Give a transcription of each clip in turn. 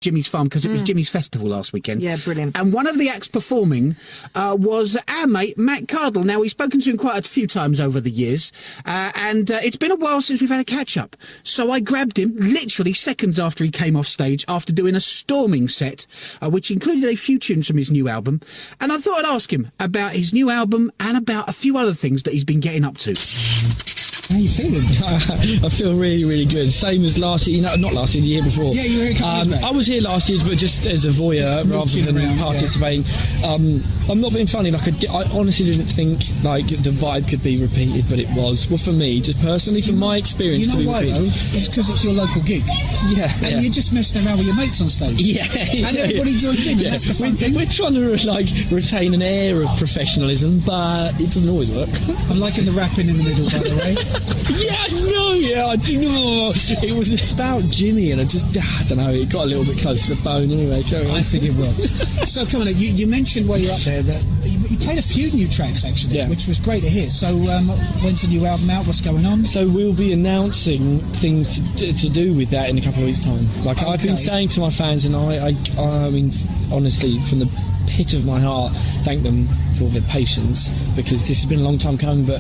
Jimmy's Farm because it was Jimmy's Festival last weekend. Yeah, brilliant. And one of the acts performing was our mate, Matt Cardle. Now, we've spoken to him quite a few times over the years, and it's been a while since we've had a catch-up. So I grabbed him literally seconds after he came off stage after doing a storming set, which included a few tunes from his new album. And I thought I'd ask him about his new album and about a few other things that he's been getting up to. How are you feeling? I feel really, really good. Same as last year, not last year, the year before. Yeah, you were here a couple years back. I was here last year, but just as a voyeur rather than around, participating. Yeah. I'm not being funny. I honestly didn't think the vibe could be repeated, but it was. Well, for me, just personally, from my experience, you know why though? It's because it's your local gig. Yeah, and you're just messing around with your mates on stage. Yeah, and everybody joins in. And that's the fun thing. We're trying to retain an air of professionalism, but it doesn't always work. I'm liking the rapping in the middle, by the way. Yeah. No, yeah, I do know. It was about Jimmy, and I don't know, it got a little bit close to the bone anyway. I think it will. So, come on, you mentioned while you're up there that you played a few new tracks, actually, which was great to hear. So, when's the new album out? What's going on? So, we'll be announcing things to do with that in a couple of weeks' time. Like, I've been saying to my fans, and I mean, honestly, from the pit of my heart, thank them for their patience, because this has been a long time coming, but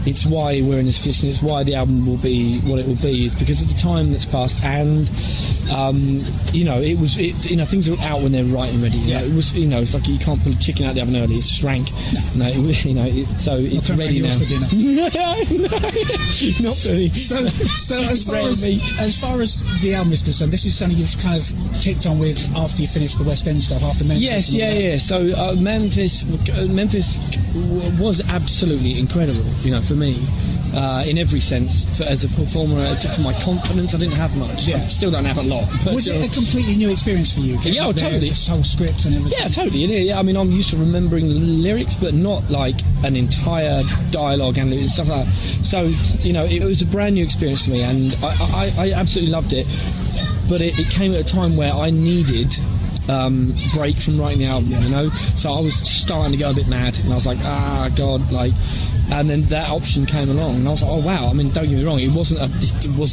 it's why we're in this position. It's why the album will be what it will be, is because of the time that's passed, and things are out when they're right and ready. It was, it's like you can't pull a chicken out the oven early. It's shrank. No, so it's ready now. For dinner. Not really. So as far as the album is concerned, this is something you've kind of kicked on with after you finished the West End stuff, after Memphis. Yeah. So Memphis was absolutely incredible, for me. In every sense, as a performer, for my confidence, I didn't have much. I still don't have a lot. Was it a completely new experience for you? Yeah, totally. This whole script and everything. Yeah, totally. Yeah, I mean, I'm used to remembering lyrics, but not like an entire dialogue and stuff like that. So, it was a brand new experience for me, and I absolutely loved it. But it came at a time where I needed break from writing the album, so I was starting to go a bit mad, and I was like, God, and then that option came along, and I was like, oh wow. I mean, don't get me wrong, it was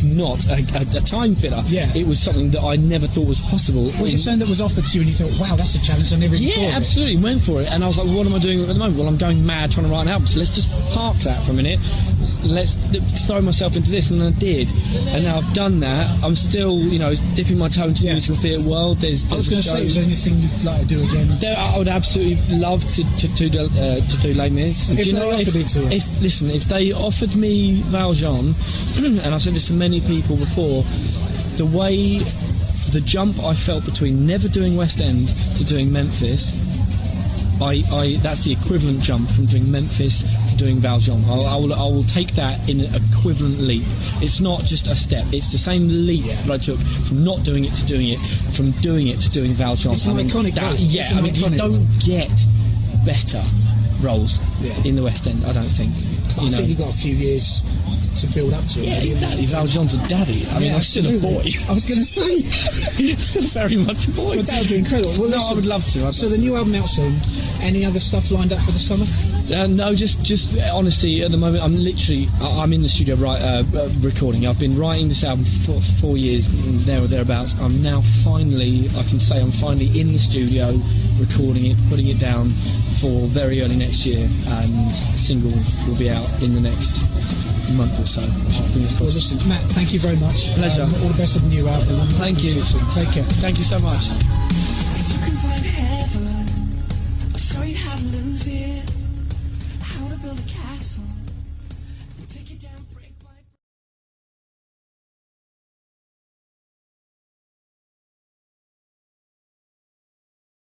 not a time filler. It was something that I never thought was possible. Was it something that was offered to you and you thought, wow, that's a challenge, I never even thought of it? Absolutely, went for it. And I was like, what am I doing at the moment? Well, I'm going mad trying to write an album, so let's just park that for a minute, let's throw myself into this. And I did, and now I've done that. I'm still dipping my toe into the musical theatre world. I was going to say, is there anything you'd like to do again? I would absolutely love to do Les Mis. If they offered me Valjean, and I've said this to many people before, the jump I felt between never doing West End to doing Memphis, that's the equivalent jump from doing Memphis to doing Valjean. I will take that in an equivalent leap. It's not just a step, it's the same leap that I took from not doing it to doing it, from doing it to doing Valjean. It's an iconic role. You don't get better roles in the West End, I don't think. I think you've got a few years to build up to it. Yeah, exactly. Valjean's a daddy. I mean, I'm still a boy. I was going to say. Still very much a boy. But that would be incredible. Well, listen, I would love to. So the new album out soon. Any other stuff lined up for the summer? No, just honestly, at the moment, I'm in the studio recording. I've been writing this album for 4 years, there or thereabouts. I can say I'm finally in the studio, recording it, putting it down for very early next year, and a single will be out in the next month or so. Well, listen, Matt, thank you very much. Pleasure. All the best with the new album. Thank you. Take care. Thank you so much. If you can find heaven, I'll show you how to lose it, how to build a castle and take it down.